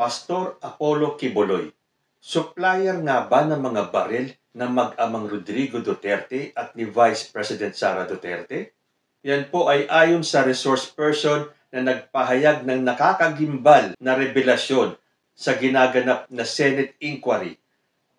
Pastor Apollo Quiboloy, supplier nga ba ng mga baril ng mag-amang Rodrigo Duterte at ni Vice President Sara Duterte? Yan po ay ayon sa resource person na nagpahayag ng nakakagimbal na revelasyon sa ginaganap na Senate inquiry.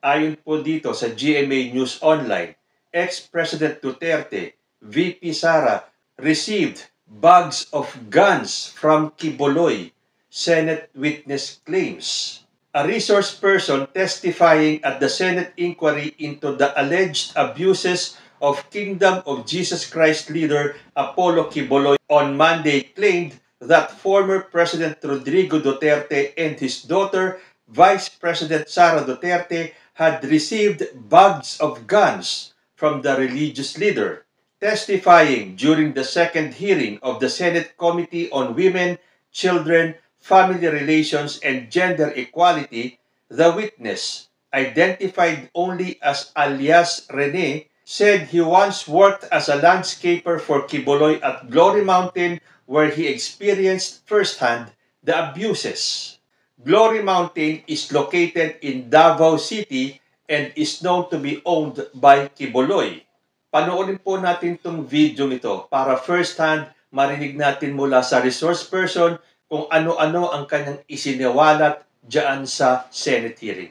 Ayon po dito sa GMA News Online, ex-President Duterte, VP Sara, received bags of guns from Quiboloy, Senate witness claims. A resource person testifying at the Senate inquiry into the alleged abuses of Kingdom of Jesus Christ leader Apollo Quiboloy on Monday claimed that former President Rodrigo Duterte and his daughter, Vice President Sara Duterte, had received bags of guns from the religious leader. Testifying during the second hearing of the Senate Committee on Women, Children, Family Relations, and Gender Equality, the witness, identified only as alias Rene, said he once worked as a landscaper for Quiboloy at Glory Mountain where he experienced firsthand the abuses. Glory Mountain is located in Davao City and is known to be owned by Quiboloy. Panoorin po natin itong video nito para firsthand marinig natin mula sa resource person kung ano-ano ang kanyang isiniwalat dyan sa Senate hearing.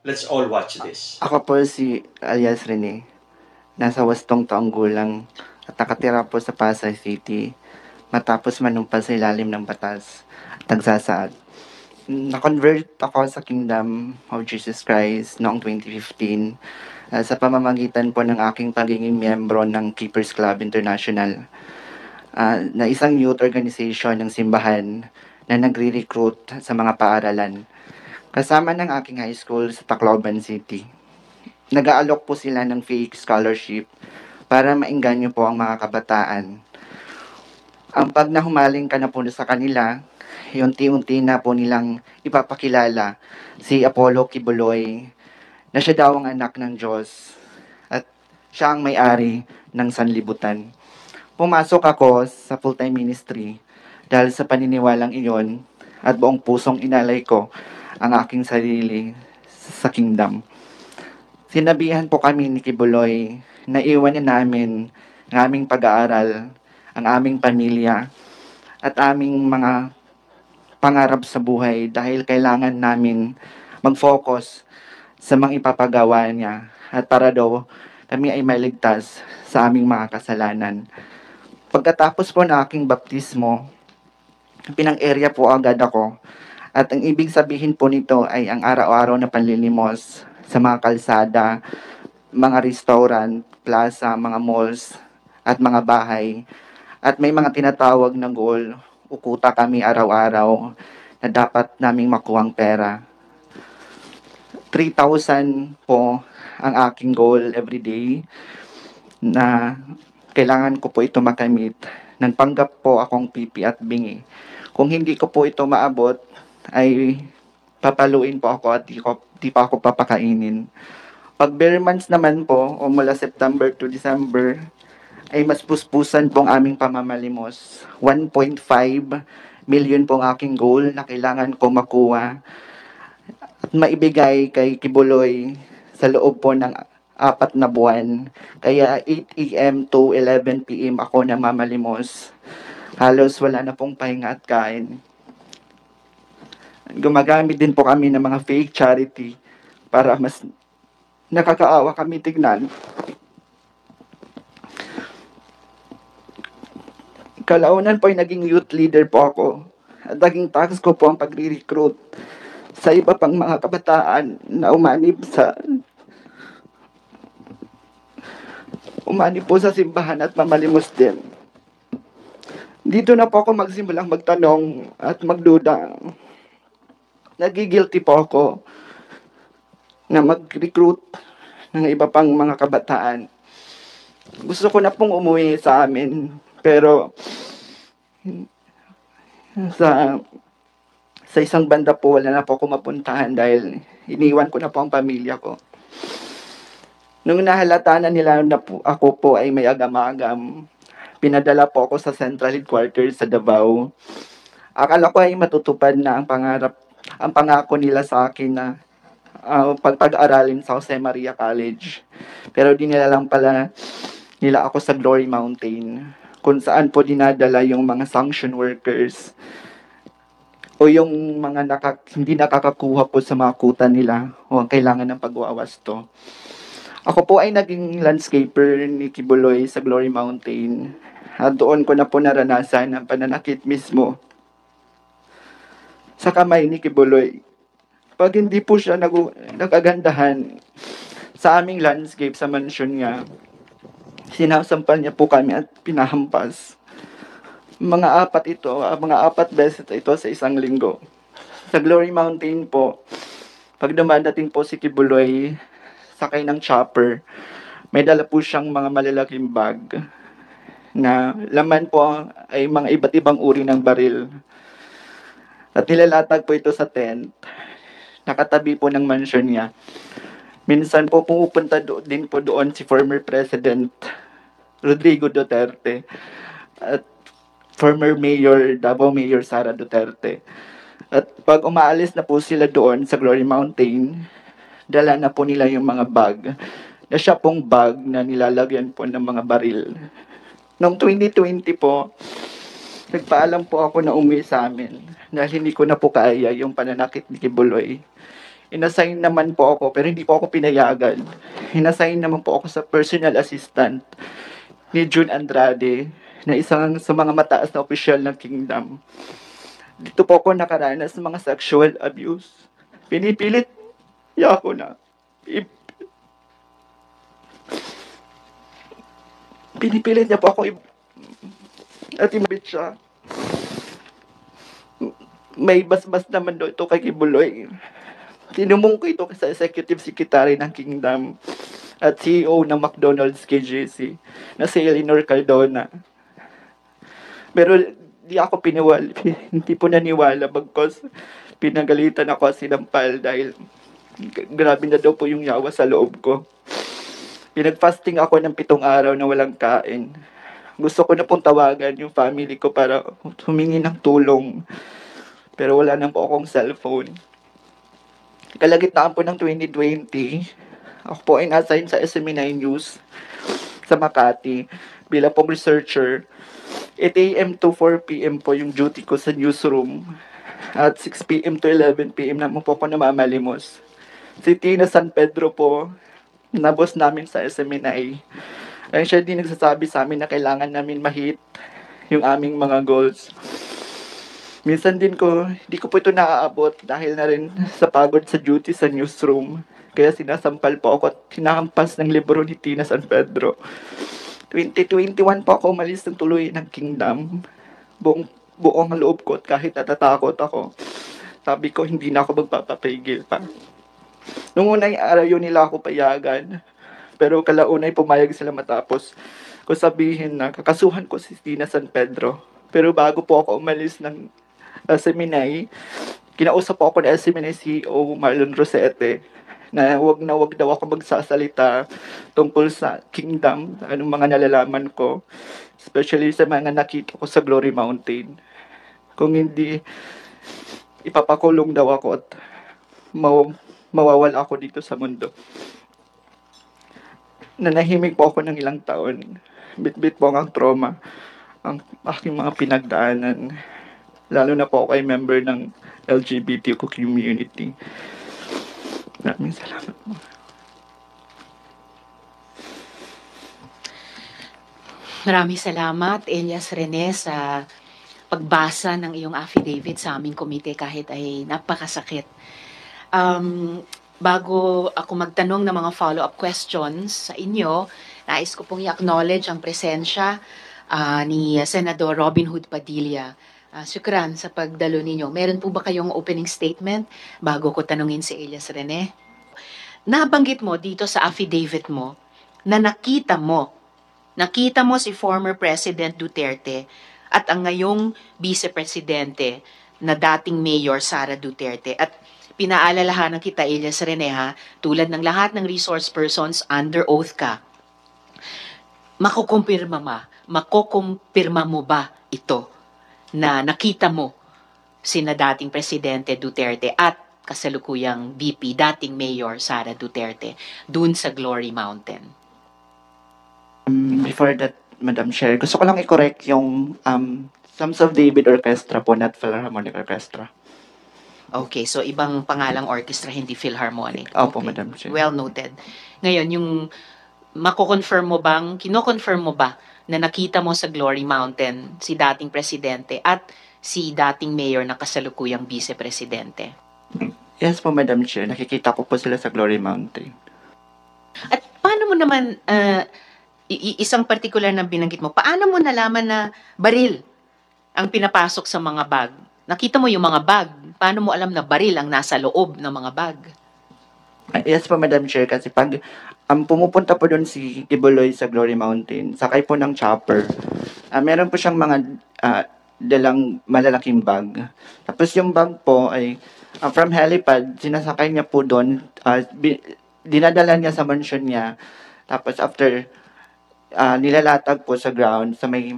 Let's all watch this. Ako po si alias Rene. Nasa 8 taong gulang at nakatira po sa Pasay City matapos manumpa sa ilalim ng batas at nagsasaad. Na-convert ako sa Kingdom of Jesus Christ noong 2015 sa pamamagitan po ng aking pagiging miyembro ng Keepers Club International na isang youth organization ng simbahan na nagre-recruit sa mga paaralan. Kasama ng aking high school sa Tacloban City. Nag-aalok po sila ng fake scholarship para maengganyo po ang mga kabataan. Ang pag nahumaling ka na po sa kanila, unti-unti na po nilang ipapakilala si Apollo Quiboloy na siya daw ang anak ng Diyos at siya ang may-ari ng sanlibutan. Pumasok ako sa full-time ministry dahil sa paniniwalang iyon at buong pusong inalay ko ang aking sarili sa kingdom. Sinabihan po kami ni Quiboloy na iwan na namin ang aming pag-aaral, ang aming pamilya, at aming mga pangarap sa buhay dahil kailangan namin mag-focus sa mga ipapagawa niya at para daw kami ay maligtas sa aming mga kasalanan. Pagkatapos po ng aking baptismo, pinang-area po agad ako at ang ibig sabihin po nito ay ang araw-araw na panlilimos sa mga kalsada, mga restaurant, plaza, mga malls, at mga bahay. At may mga tinatawag na goal, ukuta kami araw-araw na dapat naming makuhang pera. 3,000 po ang aking goal everyday na kailangan ko po ito makamit. Nagpanggap po akong pipi at bingi. Kung hindi ko po ito maabot, ay papaluin po ako at di pa ako papakainin. Pag bare months naman po, o mula September to December, ay mas puspusan pong aming pamamalimos. 1.5 million po ang aking goal na kailangan ko makuha at maibigay kay Quiboloy sa loob po ng 4 na buwan. Kaya 8 a.m. to 11 p.m. ako namamalimos. Halos wala na pong pahinga at kain. Gumagamit din po kami ng mga fake charity para mas nakakaawa kami tignan. Kalaunan po ay naging youth leader po ako. At naging task ko po ang pagre-recruit sa iba pang mga kabataan na umanib po sa simbahan at mamalimos din. Dito na po ako magsimulang magtanong at magduda. Nagigilty po ako na mag-recruit ng iba pang mga kabataan. Gusto ko na pong umuwi sa amin, pero sa isang banda po wala na po ako mapuntahan dahil iniwan ko na po ang pamilya ko. Nung nahalata na nila na po, ako po ay may agam-agam, pinadala po ako sa Central Headquarters sa Davao. Akala ko ay matutupad na ang pangarap ang pangako nila sa akin na pag-aralin sa Jose Maria College. Pero di nila lang pala nila ako sa Glory Mountain, kung saan po dinadala yung mga sanction workers o yung mga hindi nakakakuha po sa mga kuta nila o ang kailangan ng pagwawasto. Ako po ay naging landscaper ni Kibuloy sa Glory Mountain. At doon ko na po naranasan ang pananakit mismo sa kamay ni Kibuloy. Pag hindi po siya nagagandahan sa aming landscape sa mansion niya, sinasampal niya po kami at pinahampas. Mga apat beses ito sa isang linggo. Sa Glory Mountain po, pag dumadating po si Kibuloy, sakay ng chopper, may dala po siyang mga malalaking bag na laman po ay mga iba't ibang uri ng baril. At nilalatag po ito sa tent, nakatabi po ng mansion niya. Minsan po pumupunta din po doon si former President Rodrigo Duterte at former Mayor, Davao Mayor Sara Duterte. At pag umaalis na po sila doon sa Glory Mountain, dala na po nila yung mga bag. Na siya pong bag na nilalagyan po ng mga baril. Noong 2020 po, nagpaalam po ako na umuwi sa amin dahil hindi ko na po kaya yung pananakit ni Kibuloy. Inassign naman po ako pero hindi po ako pinayagan. Inassign naman po ako sa personal assistant ni June Andrade na isang sa mga mataas na opisyal ng Kingdom. Dito po ako nakaranas ng mga sexual abuse. Pinipilit niya ako na pinipilit niya po ako at imabit siya. May basbas naman daw ito kay Kibuloy. Tinumong ko ito sa executive secretary ng Kingdom at CEO ng McDonald's KJC na si Eleanor Cardona. Pero di ako hindi po naniwala bagkos pinagalitan ako at sinampal dahil grabe na daw po yung yawa sa loob ko. Pinag-fasting ako ng 7 araw na walang kain. Gusto ko na pong tawagan yung family ko para humingi ng tulong. Pero wala na po akong cellphone. Kalagitnaan po ng 2020, ako po ay na-assign sa SME9 News sa Makati bilang pong researcher. 8 a.m. to 4 p.m. po yung duty ko sa newsroom. At 6 p.m. to 11 p.m. naman po ako namamalimos. Si Tina San Pedro po, na boss namin sa SMNI. Ay siya din nagsasabi sa amin na kailangan namin ma-hit yung aming mga goals. Minsan din hindi ko po ito naaabot dahil na rin sa pagod sa duty sa newsroom. Kaya sinasampal po ako at hinahampas ng libro ni Tina San Pedro. 2021 po ako umalis ng tuloy ng Kingdom. Buong loob ko at kahit natatakot ako. Sabi ko hindi na ako magpapapigil pa. Noong unang araw yun nila ako payagan. Pero kalaunay pumayag sila matapos ko sabihin na kakasuhan ko si Tina San Pedro. Pero bago po ako umalis ng SMNI, kinausap po ako ng SMNI CEO Marlon Rosete na wag daw ako magsasalita tungkol sa Kingdom, anong mga nalalaman ko, especially sa mga nakita ko sa Glory Mountain. Kung hindi, ipapakulong daw ako at mawawala ako dito sa mundo. Nanahimik po ako ng ilang taon. Bit-bit po ang trauma, ang aking mga pinagdaanan. Lalo na po ako ay member ng LGBTQ community. Maraming salamat po. Maraming salamat, Elias Rene, sa pagbasa ng iyong affidavit sa aming komite kahit ay napakasakit. Bago ako magtanong ng mga follow-up questions sa inyo, nais ko pong i-acknowledge ang presensya ni Senador Robin Hood Padilla. Syukran sa pagdalo ninyo. Meron po ba kayong opening statement bago ko tanungin si Elias Rene? Nabanggit mo dito sa affidavit mo na nakita mo si former President Duterte at ang ngayong Vice Presidente na dating Mayor Sara Duterte. At pinaalalahanan kita, Elias Rene, tulad ng lahat ng resource persons, under oath ka. Makukumpirma mo ba ito na nakita mo sina dating Presidente Duterte at kasalukuyang VP, dating Mayor Sara Duterte, dun sa Glory Mountain? Before that, Madam Chair, gusto ko lang i-correct yung Sons of David Orchestra po, not Philharmonic Orchestra. Okay, so ibang pangalang orchestra, hindi Philharmonic. Opo, Okay. Madam Chair. Well noted. Ngayon, yung kino-confirm mo ba na nakita mo sa Glory Mountain si dating Presidente at si dating Mayor na kasalukuyang Vice Presidente? Yes po, Madam Chair. Nakikita ko po sila sa Glory Mountain. At paano mo naman, isang particular na binanggit mo, paano mo nalaman na baril ang pinapasok sa mga bag? Nakita mo yung mga bag, paano mo alam na baril ang nasa loob ng mga bag? Yes po, Madam Chair, kasi pag pumupunta po doon si Kibuloy sa Glory Mountain, sakay po ng chopper, meron po siyang mga dalang malalaking bag. Tapos yung bag po ay from helipad, sinasakay niya po doon, dinadala niya sa mansion niya. Tapos after nilalatag po sa ground, sa may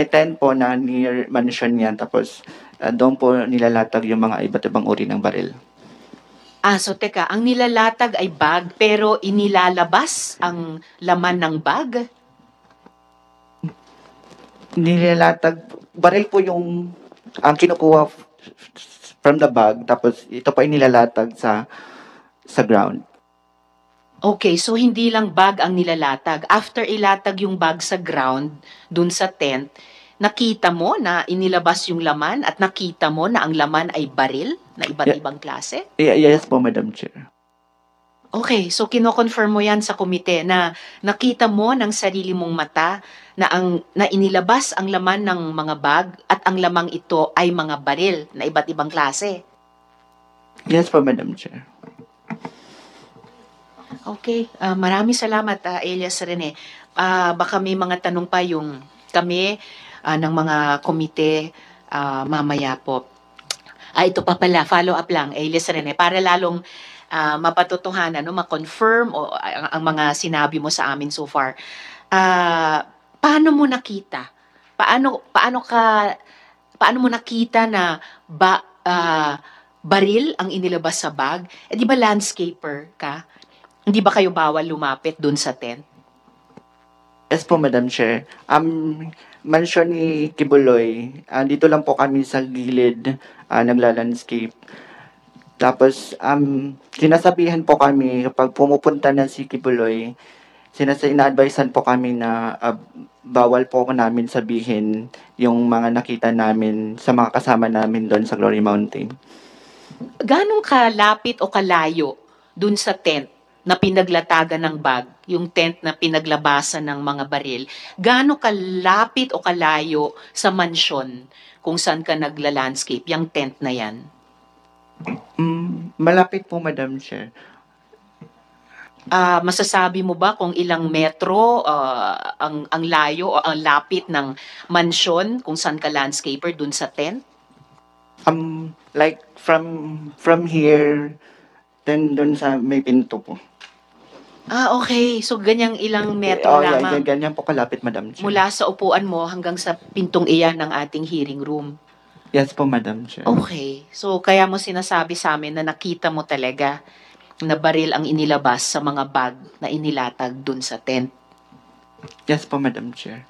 tent po na near mansion niya. Tapos doon po nilalatag yung mga iba't ibang uri ng baril. So teka, ang nilalatag ay bag pero inilalabas ang laman ng bag? Nilalatag, baril po yung kinukuha from the bag, tapos ito pa inilalatag sa ground. Okay, so hindi lang bag ang nilalatag. After ilatag yung bag sa ground, dun sa tent, nakita mo na inilabas yung laman at nakita mo na ang laman ay baril na iba't Yeah. ibang klase? Yes po, Madam Chair. Okay, so kino-confirm mo yan sa komite na nakita mo ng sarili mong mata na inilabas ang laman ng mga bag at ang lamang ito ay mga baril na iba't ibang klase. Yes po, Madam Chair. Okay, maraming salamat, Elias Rene. Baka may mga tanong pa yung kami ng mga komite mamaya po. Ito pa pala, follow up lang, Elias Rene, para lalong mapatotohanan, ma-confirm ang mga sinabi mo sa amin so far. Paano mo nakita? Paano mo nakita na baril ang inilabas sa bag? Di ba landscaper ka? Hindi ba kayo bawal lumapit dun sa tent? Yes po, Madam Chair. Mansion ni Kibuloy, dito lang po kami sa gilid, nagla-landscape. Tapos, sinasabihan po kami, kapag pumupunta na si Kibuloy, ina-advisean po kami na bawal po namin sabihin yung mga nakita namin sa mga kasama namin doon sa Glory Mountain. Ganong kalapit o kalayo dun sa tent na pinaglatagan ng bag, yung tent na pinaglabasan ng mga baril, gaano kalapit o kalayo sa mansyon kung saan ka nagla-landscape, yung tent na yan? Malapit po, Madam Chair. Masasabi mo ba kung ilang metro ang layo o ang lapit ng mansyon kung saan ka landscaper dun sa tent? Like from here, then doon sa may pinto po. Okay. So, ganyang ilang metro lamang Ganyan po kalapit, Madam Chair. mula sa upuan mo hanggang sa pintong iyan ng ating hearing room. Yes po, Madam Chair. Okay. So, kaya mo sinasabi sa amin na nakita mo talaga na baril ang inilabas sa mga bag na inilatag dun sa tent. Yes po, Madam Chair.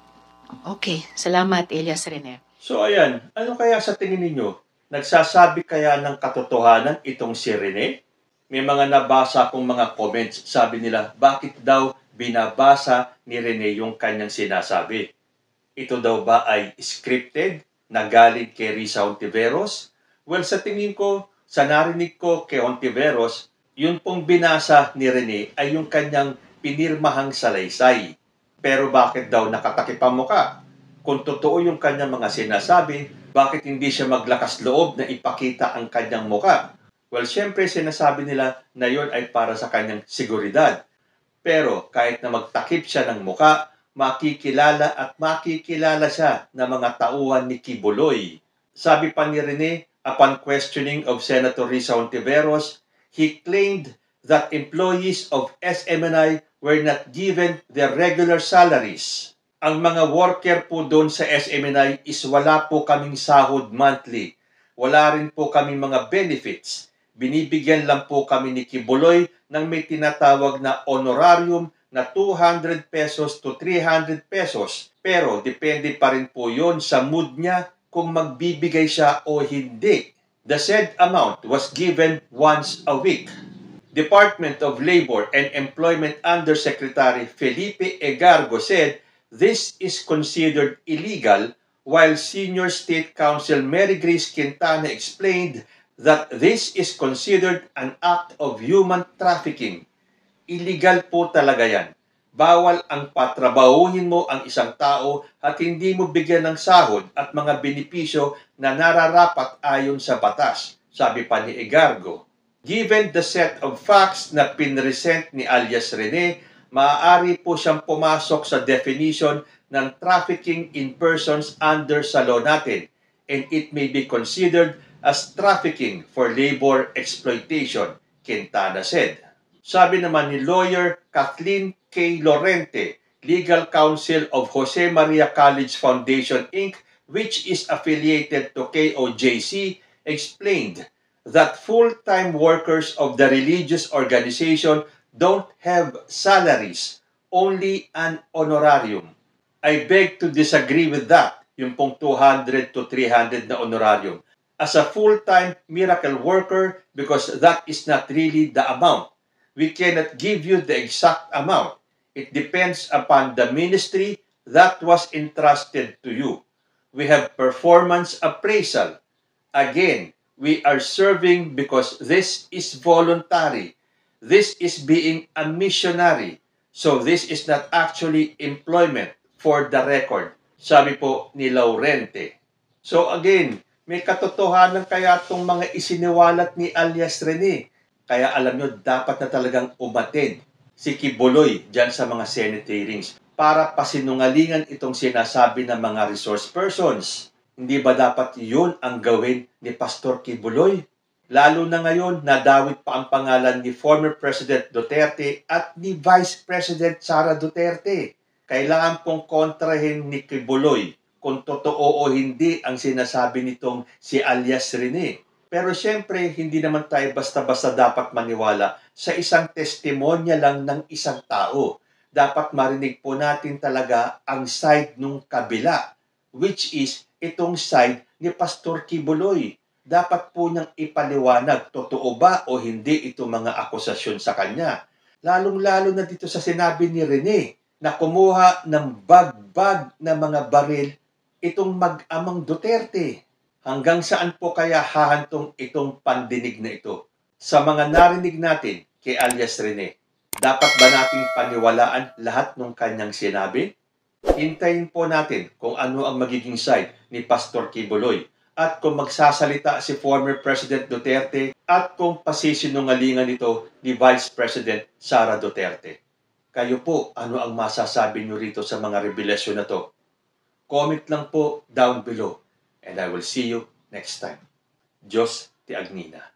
Okay. Salamat, Elias Rene. So ayan, ano kaya sa tingin ninyo? Nagsasabi kaya ng katotohanan itong si Rene? May mga nabasa akong mga comments, sabi nila, bakit daw binabasa ni Rene yung kanyang sinasabi? Ito daw ba ay scripted na galing kay Risa Hontiveros? Well, sa tingin ko, sa narinig ko kay Hontiveros, yun pong binasa ni Rene ay yung kanyang pinirmahang salaysay. Pero bakit daw nakatakip ang muka? Kung totoo yung kanyang mga sinasabi, bakit hindi siya maglakas loob na ipakita ang kanyang muka? Well, syempre sinasabi nila na yun ay para sa kanyang seguridad. Pero kahit na magtakip siya ng muka, makikilala at makikilala siya ng mga tauhan ni Kibuloy. Sabi pa ni Rene, upon questioning of Senator Risa Hontiveros, he claimed that employees of SMNI were not given their regular salaries. Ang mga worker po doon sa SMNI is wala po kaming sahod monthly. Wala rin po kami mga benefits. Binibigyan lang po kami ni Kibuloy ng may tinatawag na honorarium na 200 pesos to 300 pesos. Pero depende pa rin po yon sa mood niya kung magbibigay siya o hindi. The said amount was given once a week. Department of Labor and Employment Undersecretary Felipe Egargo said this is considered illegal, while Senior State Counsel Mary Grace Quintana explained that this is considered an act of human trafficking. Illegal po talaga yan. Bawal ang patrabahuhin mo ang isang tao at hindi mo bigyan ng sahod at mga benepisyo na nararapat ayon sa batas, sabi pa ni Egargo. Given the set of facts na pinresent ni alias Rene, maaari po siyang pumasok sa definition ng trafficking in persons under sa law natin, and it may be considered as trafficking for labor exploitation, Quintana said. Sabi naman ni lawyer Kathleen K. Lorente, legal counsel of Jose Maria College Foundation Inc., which is affiliated to KOJC, explained that full-time workers of the religious organization don't have salaries, only an honorarium. I beg to disagree with that, yung pong 200 to 300 na honorarium. As a full-time miracle worker, because that is not really the amount. We cannot give you the exact amount. It depends upon the ministry that was entrusted to you. We have performance appraisal. Again, we are serving because this is voluntary. This is being a missionary. So this is not actually employment, for the record. Sabi po ni Laurente. So again, may katotohanan kaya itong mga isiniwalat ni alias Rene. Kaya alam nyo, dapat na talagang umatid si Kibuloy dyan sa mga Senate hearings para pasinungalingan itong sinasabi ng mga resource persons. Hindi ba dapat yun ang gawin ni Pastor Kibuloy? Lalo na ngayon, nadawit pa ang pangalan ni former President Duterte at ni Vice President Sara Duterte. Kailangan pong kontrahin ni Kibuloy kung totoo o hindi ang sinasabi nitong si alias Rene. Pero siyempre, hindi naman tayo basta-basta dapat maniwala sa isang testimonya lang ng isang tao. Dapat marinig po natin talaga ang side nung kabila, which is itong side ni Pastor Kibuloy. Dapat po niyang ipaliwanag, totoo ba o hindi itong mga akusasyon sa kanya. Lalong-lalo na dito sa sinabi ni Rene na kumuha ng bag-bag na mga baril itong mag-amang Duterte. Hanggang saan po kaya hahantong itong pandinig na ito? Sa mga narinig natin kay alias Rene, dapat ba nating paniwalaan lahat ng kanyang sinabi? Hintayin po natin kung ano ang magiging side ni Pastor Kibuloy at kung magsasalita si former President Duterte at kung pasisinungalingan ito ni Vice President Sara Duterte. Kayo po, ano ang masasabi nyo rito sa mga revelasyon na to? Comment lang po down below. And I will see you next time. Diyos ti Agnina.